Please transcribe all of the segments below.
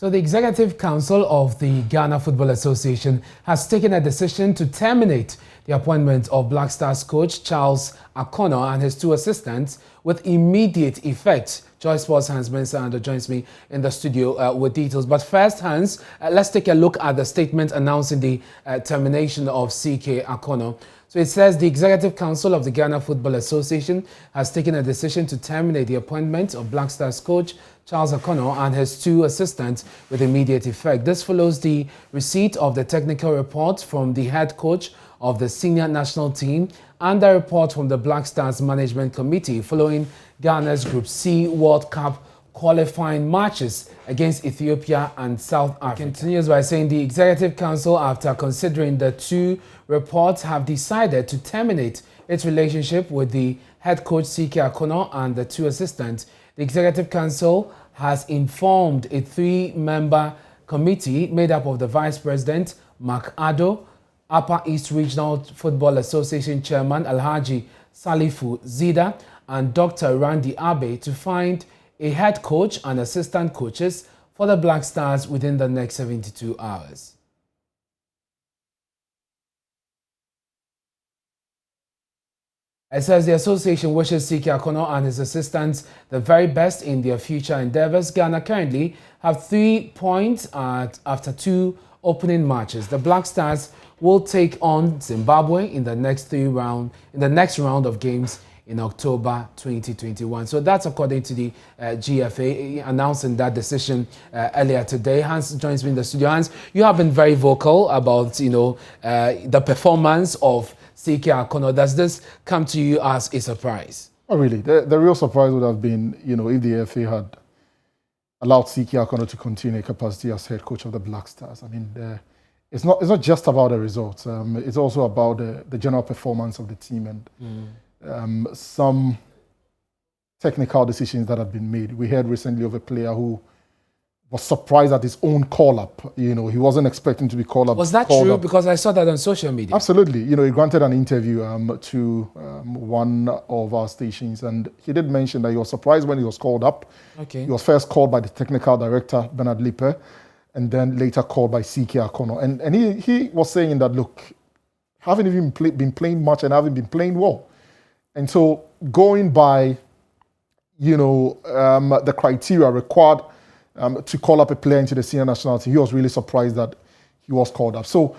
So the Executive Council of the Ghana Football Association has taken a decision to terminate the appointment of Black Stars coach C.K Akonnor and his two assistants with immediate effect. Joyce Sports Hans Mensah joins me in the studio with details. But first, Hans, let's take a look at the statement announcing the termination of C.K Akonnor. So it says the Executive Council of the Ghana Football Association has taken a decision to terminate the appointment of Black Stars coach C.K Akonnor and his two assistants with immediate effect. This follows the receipt of the technical report from the head coach of the senior national team and the report from the Black Stars Management Committee following Ghana's Group C World Cup qualifying matches against Ethiopia and South Africa. Continues by saying the Executive Council, after considering the two reports, have decided to terminate its relationship with the head coach C.K Akonnor and the two assistants. The Executive Council has informed a three-member committee made up of the Vice President, Mark Addo, Upper East Regional Football Association Chairman Alhaji Salifu Zida, and Dr. Randy Abe to find a head coach and assistant coaches for the Black Stars within the next 72 hours. It says the association wishes C.K Akonnor and his assistants the very best in their future endeavors. Ghana currently have 3 points after 2 opening matches. The Black Stars will take on Zimbabwe in the next round of games in October 2021. So that's according to the GFA announcing that decision earlier today. Hans joins me in the studio. Hans, you have been very vocal about the performance of C.K Akonnor. Does this come to you as a surprise? Oh, really? The real surprise would have been, if the FA had allowed C.K Akonnor to continue in capacity as head coach of the Black Stars. I mean, it's not just about the results. It's also about the general performance of the team and some technical decisions that have been made. We heard recently of a player who was surprised at his own call-up. He wasn't expecting to be called up. Was that true? Because I saw that on social media. Absolutely. He granted an interview to one of our stations, and he did mention that he was surprised when he was called up. Okay. He was first called by the technical director, Bernard Lippe, and then later called by C.K Akonnor. And he was saying that, look, haven't even been playing much and haven't been playing well. And so going by, the criteria required to call up a player into the senior national team, he was really surprised that he was called up. So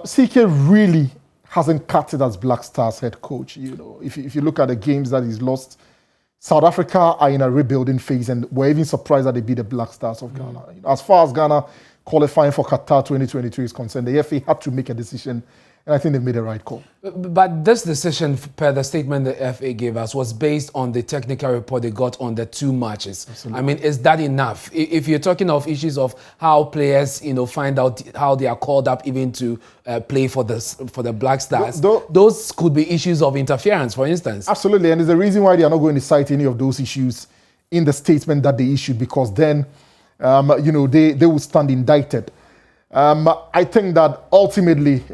C.K really hasn't cut it as Black Stars head coach. If you look at the games that he's lost, South Africa are in a rebuilding phase, and we're even surprised that they beat the Black Stars of Ghana. As far as Ghana qualifying for Qatar 2022 is concerned, the FA had to make a decision, and I think they've made the right call. But this decision, per the statement the FA gave us, was based on the technical report they got on the 2 matches. Absolutely. I mean, is that enough? If you're talking of issues of how players, find out how they are called up even to play for the Black Stars, those could be issues of interference, for instance. Absolutely, and there's a reason why they are not going to cite any of those issues in the statement that they issued, because then, they will stand indicted. I think that ultimately,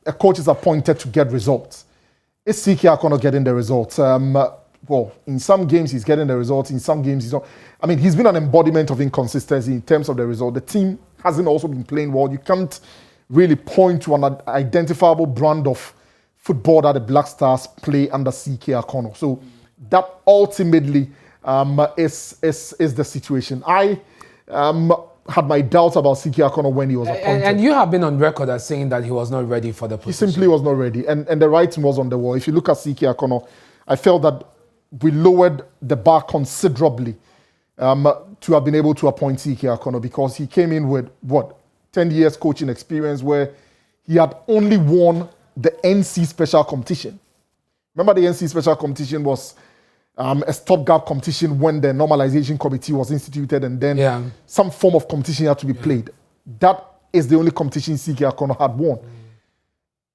a coach is appointed to get results. Is C.K Akonnor getting the results? Well, in some games he's getting the results, in some games he's not. I mean, he's been an embodiment of inconsistency in terms of the result. The team hasn't also been playing well. You can't really point to an identifiable brand of football that the Black Stars play under C.K Akonnor. So that ultimately is the situation. I had my doubts about C.K Akonnor when he was appointed. And you have been on record as saying that he was not ready for the position. He simply was not ready. And the writing was on the wall. If you look at C.K Akonnor, I felt that we lowered the bar considerably to have been able to appoint C.K Akonnor, because he came in with, 10 years coaching experience, where he had only won the NC Special Competition. Remember, the NC Special Competition was a stopgap competition when the normalization committee was instituted, and then some form of competition had to be played. That is the only competition C.K Akonnor had won.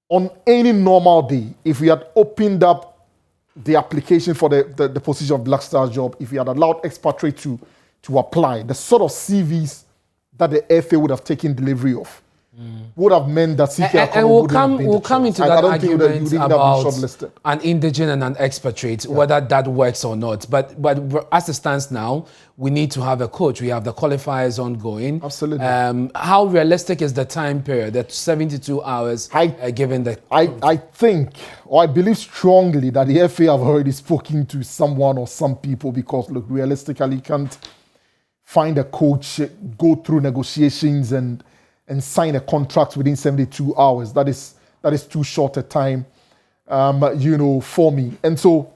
On any normal day, if we had opened up the application for the position of Black Stars job, if we had allowed expatriates to apply, the sort of CVs that the FA would have taken delivery of would have meant that C.K Akonnor and wouldn't we'll come into that argument about an indigent and an expatriate, whether that works or not. But as it stands now, we need to have a coach. We have the qualifiers ongoing. Absolutely. How realistic is the time period? That 72 hours given the... I think, or I believe strongly that the FA have already spoken to someone or some people, because, look, realistically, you can't find a coach, go through negotiations and sign a contract within 72 hours. That is too short a time, for me. And so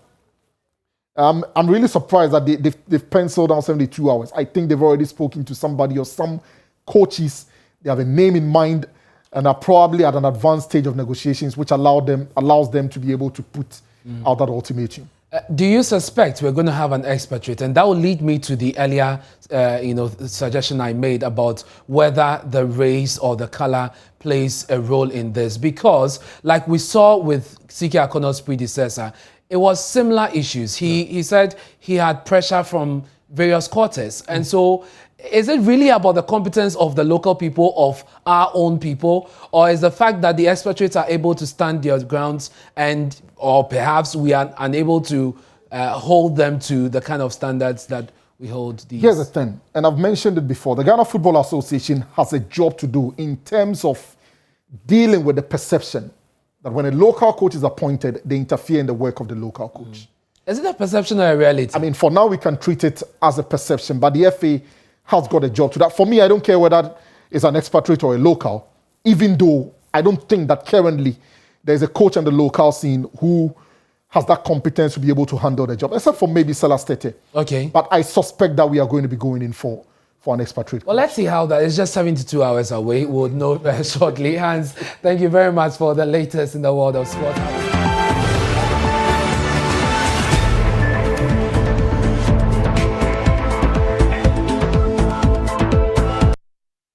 I'm really surprised that they've penciled down 72 hours. I think they've already spoken to somebody or some coaches. They have a name in mind and are probably at an advanced stage of negotiations, which allows them to be able to put out that ultimatum. Do you suspect we're going to have an expatriate? And that will lead me to the earlier, suggestion I made about whether the race or the color plays a role in this. Because, like we saw with C.K Akonnor's predecessor, it was similar issues. He said he had pressure from various quarters. And so, is it really about the competence of the local people, of our own people, or is the fact that the expatriates are able to stand their grounds or perhaps we are unable to hold them to the kind of standards that we hold these? Here's the thing, and I've mentioned it before. The Ghana Football Association has a job to do in terms of dealing with the perception that when a local coach is appointed, they interfere in the work of the local coach. Is it a perception or a reality? I mean, for now, we can treat it as a perception, but the FA has got a job to that. For me, I don't care whether it's an expatriate or a local, even though I don't think that currently there's a coach on the local scene who has that competence to be able to handle the job, except for maybe Salas Tete. Okay. But I suspect that we are going to be going in for an expatriate. Well, let's see how that is. Just 72 hours away. We'll know shortly. Hans, thank you very much for the latest in the world of sport.